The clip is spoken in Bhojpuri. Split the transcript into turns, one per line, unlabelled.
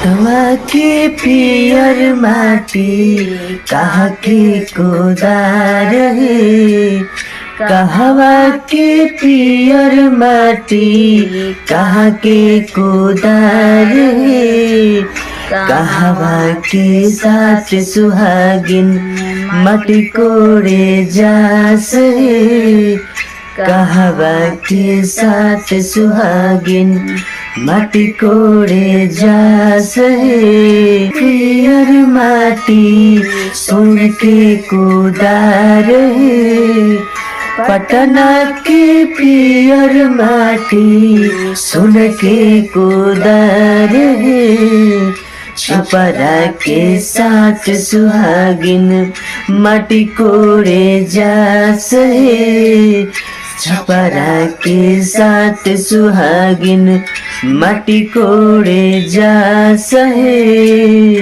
कहवा के पियर माटी कहाँ के कोदार है। कहवा के पियर माटी कहाँ के कोदार है। कहवा के साथ सुहागिन माटी कोड़े जास है। कहवा के साथ सुहागिन माटी कोड़े जास है। पियर माटी सुन के कोदार है। पटना के पियर माटी सुन के कोदार है। छपरा के साथ सुहागिन माटी कोड़े जास है। छपरा के साथ सुहागिन माटी कोड़े जास है।